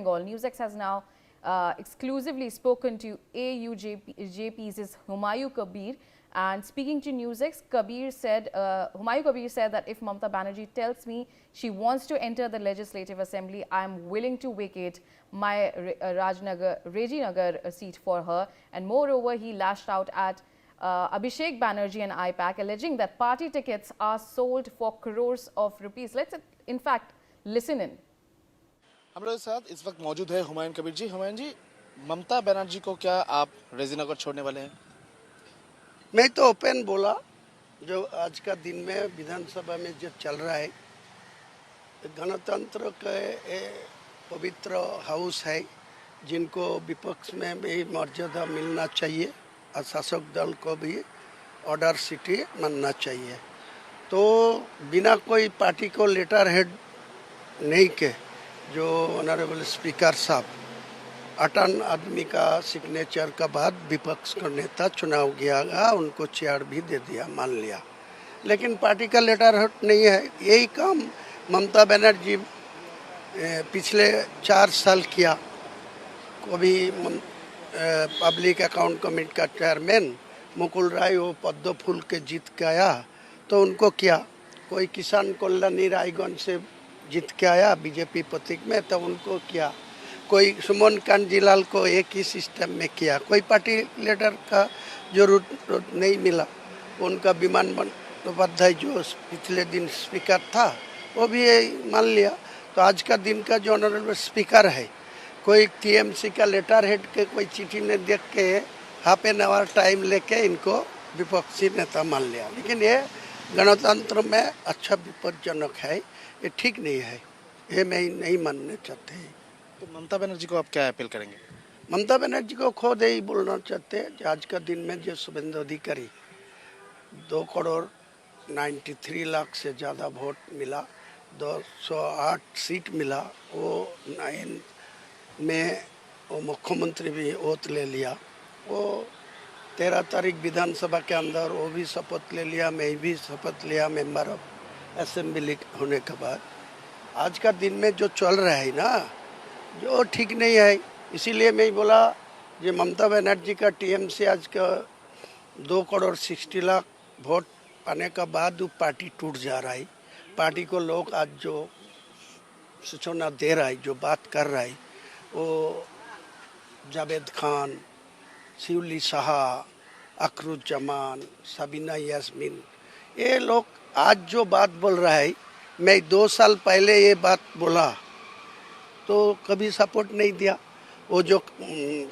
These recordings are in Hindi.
Bengal. NewsX has now exclusively spoken to AUJP's Humayun Kabir, and speaking to NewsX, Humayun Kabir said that if Mamata Banerjee tells me she wants to enter the Legislative Assembly, I am willing to vacate my Rajinagar seat for her. And moreover, he lashed out at Abhishek Banerjee and IPAC, alleging that party tickets are sold for crores of rupees. Let's in fact listen in. हमारे साथ इस वक्त मौजूद है हुमायूं कबीर जी। हुमायूं जी, ममता बनर्जी को क्या आप रेजीनगर छोड़ने वाले हैं? मैं तो ओपन बोला, जो आज का दिन में विधानसभा में जो चल रहा है, गणतंत्र के पवित्र हाउस है, जिनको विपक्ष में भी मर्यादा मिलना चाहिए और शासक दल को भी ऑर्डर सिटी मानना चाहिए। तो बिना कोई पार्टी को लेटर हेड नहीं के जो ऑनरेबल स्पीकर साहब 58 आदमी का सिग्नेचर का बाद विपक्ष का नेता चुनाव किया, उनको चेयर भी दे दिया, मान लिया, लेकिन पार्टी का लेटर हेड नहीं है। यही काम ममता बनर्जी पिछले 4 साल किया। कभी पब्लिक अकाउंट कमेटी का चेयरमैन मुकुल राय वो पद्म फूल के जीत के आया तो उनको किया, कोई किसान कल्याणी रायगंज से जीत के आया बीजेपी प्रतीक में तो उनको किया, कोई सुमन कांजीलाल को एक ही सिस्टम में किया, कोई पार्टी लीडर का जरूरत नहीं मिला। उनका विमान बंदोपाध्याय जो पिछले दिन स्पीकर था वो भी मान लिया। तो आज का दिन का जो ऑनरेबल स्पीकर है, कोई टीएमसी का लेटर हेड के कोई चिट्ठी ने देख के हाफ एन आवर टाइम लेके इनको विपक्षी नेता मान लिया। लेकिन ये गणतंत्र में अच्छा विपज्जनक है, ये ठीक नहीं है, ये मैं नहीं मानना चाहते हैं। तो ममता बनर्जी को आप क्या अपील करेंगे? ममता बनर्जी को खुद यही बोलना चाहते हैं कि आज का दिन में जो शुभेंदु अधिकारी 2 करोड़ 93 लाख से ज़्यादा वोट मिला, 208 सीट मिला, वो 9 में वो मुख्यमंत्री भी ओथ ले लिया, वो 13 तारीख विधानसभा के अंदर वो भी शपथ ले लिया, मैं भी शपथ लिया मेंबर ऑफ असेंबली होने के बाद। आज का दिन में जो चल रहा है ना, जो ठीक नहीं है, इसीलिए मैं बोला जो ममता बनर्जी का टीएमसी आज का 2 करोड़ 60 लाख वोट पाने का बाद वो पार्टी टूट जा रहा है। पार्टी को लोग आज जो सूचना दे रहा है, जो बात कर रहा है, वो जावेद खान, शिवली शाह, अकरुज्जमान, सबीना यास्मीन, ये लोग आज जो बात बोल रहा है, मैं 2 साल पहले ये बात बोला तो कभी सपोर्ट नहीं दिया। वो जो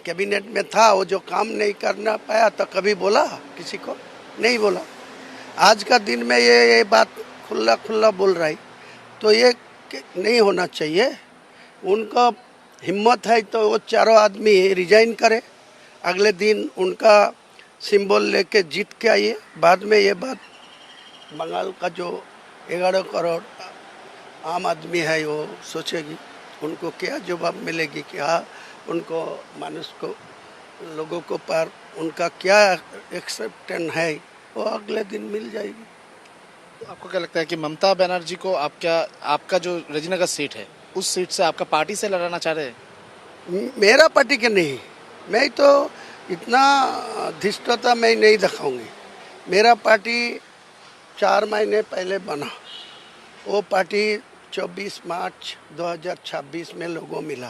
कैबिनेट में था वो जो काम नहीं करना पाया तो कभी बोला, किसी को नहीं बोला। आज का दिन में ये बात खुला खुला बोल रहा है, तो ये नहीं होना चाहिए। उनका हिम्मत है तो वो चारों आदमी रिजाइन करे, अगले दिन उनका सिंबल लेके जीत के आइए। बाद में ये बात बंगाल का जो 11 करोड़ आम आदमी है वो सोचेगी, उनको क्या जवाब मिलेगी, क्या उनको मानुष को लोगों को पर उनका क्या एक्सेप्टेंस है, वो अगले दिन मिल जाएगी। तो आपको क्या लगता है कि ममता बनर्जी को आपका जो रेजीनगर सीट है उस सीट से आपका पार्टी से लड़ाना चाह रहे हैं? मेरा पार्टी के नहीं, मैं तो इतना धृष्टता मैं नहीं दिखाऊंगी। मेरा पार्टी 4 महीने पहले बना, वो पार्टी 24 मार्च 2026 में लोगों मिला,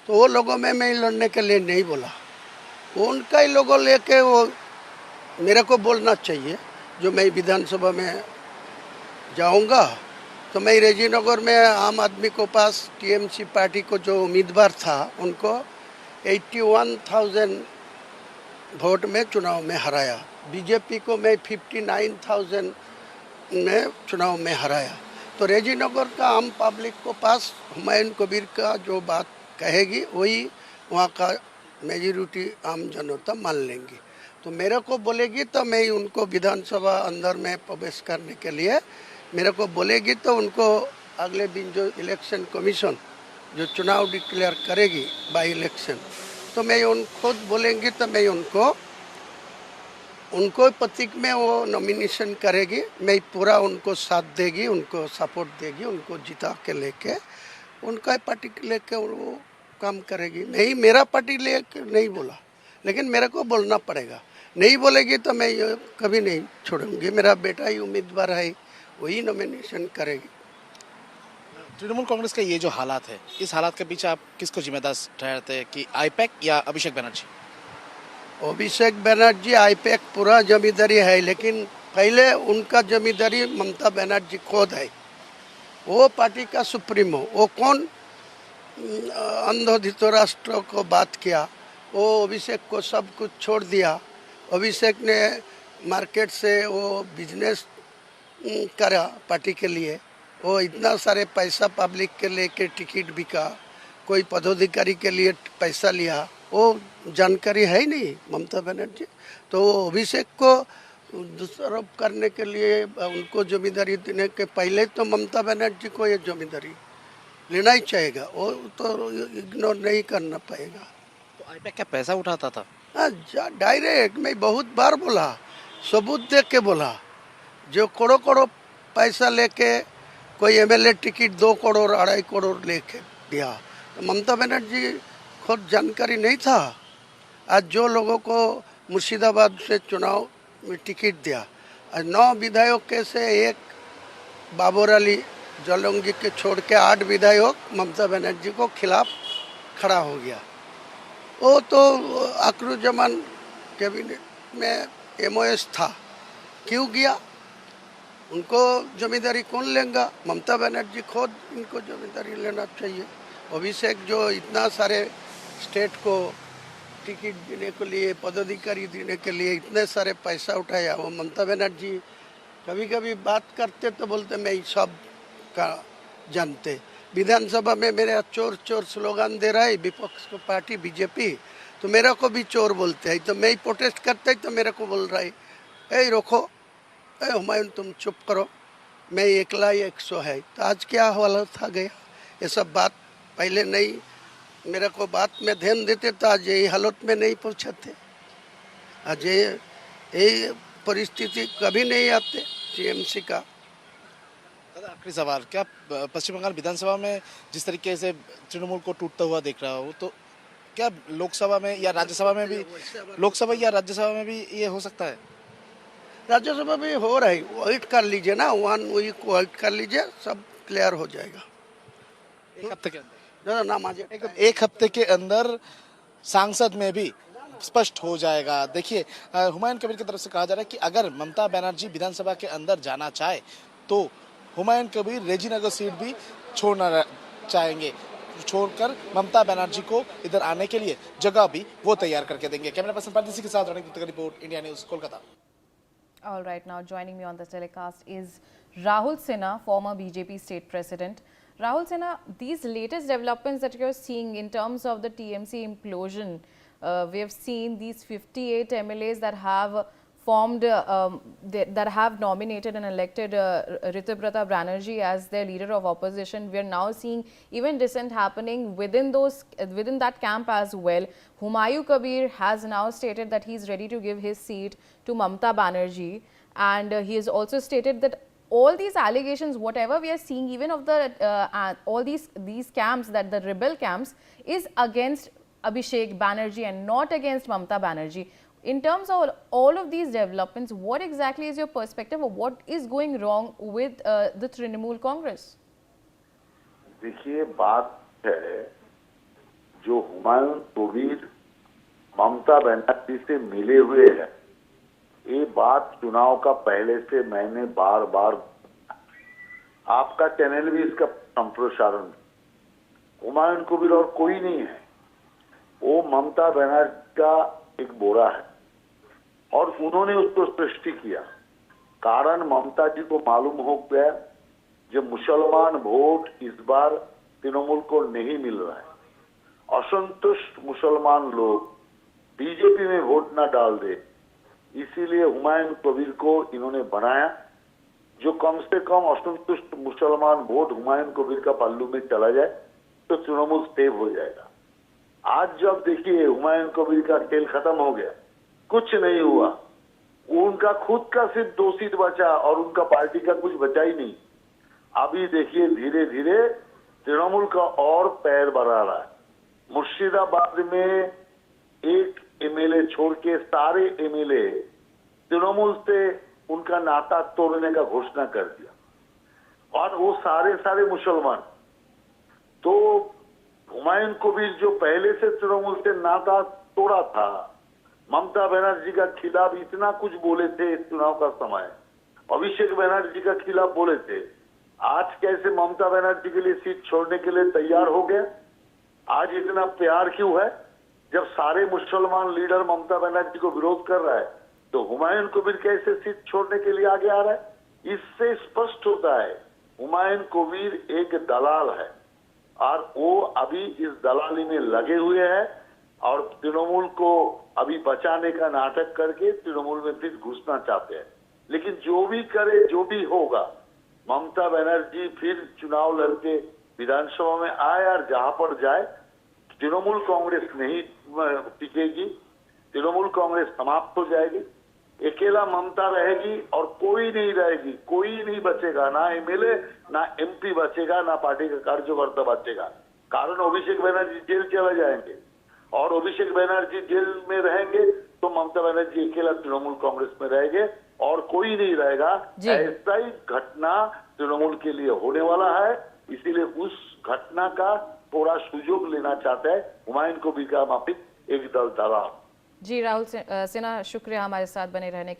तो वो लोगों में मैं लड़ने के लिए नहीं बोला, उनका ही लोगों लेके वो मेरे को बोलना चाहिए। जो मैं विधानसभा में जाऊंगा तो मैं रेजीनगर में आम आदमी को पास टीएमसी पार्टी को जो उम्मीदवार था उनको 81,000 वोट में चुनाव में हराया, बीजेपी को मैं 59,000 में चुनाव में हराया। तो रेजीनगर का आम पब्लिक को पास हुमायूं कबीर का जो बात कहेगी वही वहाँ का मेजॉरिटी आम जनता मान लेंगी। तो मेरे को बोलेगी तो मैं उनको विधानसभा अंदर में प्रवेश करने के लिए मेरे को बोलेगी, तो उनको अगले दिन जो इलेक्शन कमीशन जो चुनाव डिक्लेयर करेगी बाई इलेक्शन, तो मैं उन खुद बोलेंगी तो मैं उनको प्रतीक में वो नॉमिनेशन करेगी, मैं पूरा उनको साथ देगी, उनको सपोर्ट देगी, उनको जिता के लेके उनका पार्टी लेके वो काम करेगी। नहीं, मेरा पार्टी ले नहीं बोला, लेकिन मेरे को बोलना पड़ेगा। नहीं बोलेगी तो मैं ये कभी नहीं छोड़ूंगी। मेरा बेटा ही उम्मीदवार है, वही नॉमिनेशन करेगी। तृणमूल कांग्रेस का ये जो हालात है, इस हालात के पीछे आप किसको जिम्मेदार ठहराते हैं कि आईपैक या अभिषेक बनर्जी? अभिषेक बनर्जी आईपैक पूरा जमींदारी है, लेकिन पहले उनका जमींदारी ममता बनर्जी खुद है। वो पार्टी का सुप्रीमो। वो कौन अंध धृतराष्ट्र को बात किया, वो अभिषेक को सब कुछ छोड़ दिया। अभिषेक ने मार्केट से वो बिजनेस करा पार्टी के लिए। वो इतना सारे पैसा पब्लिक के लेके टिकट बिका, कोई पदाधिकारी के लिए पैसा लिया, वो जानकारी है ही नहीं ममता बनर्जी। तो अभिषेक को दूसरा करने के लिए उनको जिम्मेदारी देने के पहले तो ममता बनर्जी को ये जिम्मेदारी लेना ही चाहिएगा। वो तो इग्नोर नहीं करना पाएगा। तो आईपैक क्या पैसा उठाता था? हाँ, डायरेक्ट मैं बहुत बार बोला, सबूत दे के बोला। जो करोड़ करोड़ पैसा लेके कोई एमएलए टिकट 2 करोड़ 2.5 करोड़ लेके दिया, तो ममता बनर्जी खुद जानकारी नहीं था। आज जो लोगों को मुर्शिदाबाद से चुनाव में टिकट दिया, आज 9 विधायक के से एक बाबर अली जलौंगी के छोड़ के 8 विधायक ममता बनर्जी को खिलाफ खड़ा हो गया। वो तो अकरुजमान कैबिनेट में एमओएस था, क्यों गया? उनको जिम्मेदारी कौन लेगा? ममता बनर्जी खुद इनको जिम्मेदारी लेना चाहिए। अभिषेक जो इतना सारे स्टेट को टिकट देने के लिए, पदाधिकारी देने के लिए इतने सारे पैसा उठाया, वो ममता बनर्जी कभी कभी बात करते तो बोलते मैं सब का जानते। विधानसभा में मेरा चोर चोर स्लोगन दे रहा है विपक्ष को पार्टी बीजेपी, तो मेरा को भी चोर बोलते हैं। तो मैं ही प्रोटेस्ट करते तो मेरे को बोल रहा है ए रोको, ए हुमायूं तुम चुप करो, मैं एकला ही 100 है। तो आज क्या हालत था गया? ये सब बात पहले नहीं मेरे को बात में ध्यान देते तो आज यही हालत में नहीं पहुँचाते। आज ये परिस्थिति कभी नहीं आते टीएमसी का। आखिरी सवाल, क्या पश्चिम बंगाल विधानसभा में जिस तरीके से तृणमूल को टूटता हुआ देख रहा हो, तो क्या लोकसभा में या राज्यसभा में भी, लोकसभा या राज्यसभा में भी ये हो सकता है? राज्यसभा में हो रहा है, वेट कर लीजिए ना, 1 वीक वेट कर लीजिए, सब क्लियर हो जाएगा। एक हफ्ते के अंदर? नाम आज एक हफ्ते के अंदर सांसद में भी स्पष्ट हो जाएगा। देखिए, हुमायूं कबीर की तरफ से कहा जा रहा है कि अगर ममता बनर्जी विधानसभा के अंदर जाना चाहे तो हुमायूं कबीर रेजीनगर सीट भी छोड़ना चाहेंगे, छोड़कर ममता बनर्जी को इधर आने के लिए जगह भी वो तैयार करके देंगे। कैमरा पर्सन परदेसी के साथ रणदीप की report, India news, Kolkata. All right, now joining me on the telecast is Rahul Sinha, former BJP state president. Rahul Sinha, these latest developments that you're seeing in terms of the TMC implosion, we have seen these 58 MLAs that have formed, that have nominated and elected Ritubrata Banerjee as their leader of opposition. We are now seeing even dissent happening within that camp as well. Humayun Kabir has now stated that he is ready to give his seat to Mamta Banerjee, and he has also stated that all these allegations, whatever we are seeing, even of the all these camps, that the rebel camps, is against Abhishek Banerjee and not against Mamta Banerjee. In terms of all of these developments, what exactly is your perspective, or what is going wrong with the Trinamool Congress? देखिए, बात है जो हुमायूं कबीर ममता बनर्जी से मिले हुए हैं, ये बात चुनाव का पहले से मैंने बार बार, आपका चैनल भी इसका संप्रोसारण, हुमायूं कबीर और कोई नहीं है, वो ममता बनर्जी का एक बोरा है और उन्होंने उसको सृष्टि किया। कारण ममता जी को मालूम हो गया जो मुसलमान वोट इस बार तृणमूल को नहीं मिल रहा है, असंतुष्ट मुसलमान लोग बीजेपी में वोट ना डाल दे, इसीलिए हुमायूं कबीर को इन्होंने बनाया, जो कम से कम असंतुष्ट मुसलमान वोट हुमायूं कबीर का पल्लू में चला जाए तो तृणमूल सेव हो जाएगा। आज जब देखिए हुमायूं कबीर का खेल खत्म हो गया, कुछ नहीं हुआ, उनका खुद का सिर्फ 2 सीट बचा और उनका पार्टी का कुछ बचा ही नहीं। अभी देखिए धीरे धीरे तृणमूल का और पैर बढ़ा रहा है, मुर्शिदाबाद में एक एमएलए छोड़ के सारे एमएलए तृणमूल से उनका नाता तोड़ने का घोषणा कर दिया और वो सारे मुसलमान। तो हुमायूं कबीर जो पहले से तृणमूल से नाता तोड़ा था, ममता बनर्जी का खिलाफ इतना कुछ बोले थे चुनाव का समय, अभिषेक बनर्जी का खिलाफ बोले थे, आज कैसे ममता बनर्जी के लिए सीट छोड़ने के लिए तैयार हो गया? आज इतना प्यार क्यों है? जब सारे मुसलमान लीडर ममता बनर्जी को विरोध कर रहा है तो हुमायूं कबीर कैसे सीट छोड़ने के लिए आगे आ रहा है? इससे स्पष्ट होता है हुमायूं कबीर एक दलाल है और वो अभी इस दलाली में लगे हुए हैं और तृणमूल को अभी बचाने का नाटक करके तृणमूल में फिर घुसना चाहते हैं। लेकिन जो भी करे, जो भी होगा, ममता बनर्जी फिर चुनाव लड़के विधानसभा में आए और जहां पर जाए, तृणमूल कांग्रेस नहीं टिकेगी, तृणमूल कांग्रेस समाप्त हो जाएगी, अकेला ममता रहेगी और कोई नहीं रहेगी, कोई नहीं बचेगा, ना एमएलए ना एमपी बचेगा, ना पार्टी का कार्यकर्ता बचेगा। कारण अभिषेक बनर्जी जेल चले जाएंगे और अभिषेक बनर्जी जेल में रहेंगे तो ममता बनर्जी अकेला तृणमूल कांग्रेस में रहेंगे और कोई नहीं रहेगा। ऐसा ही घटना तृणमूल के लिए होने वाला है, इसीलिए उस घटना का थोड़ा सुयोग लेना चाहता है हुमायूं कबीर का माफिक एक दल दलाल। जी राहुल सिन्हा, शुक्रिया हमारे साथ बने रहने के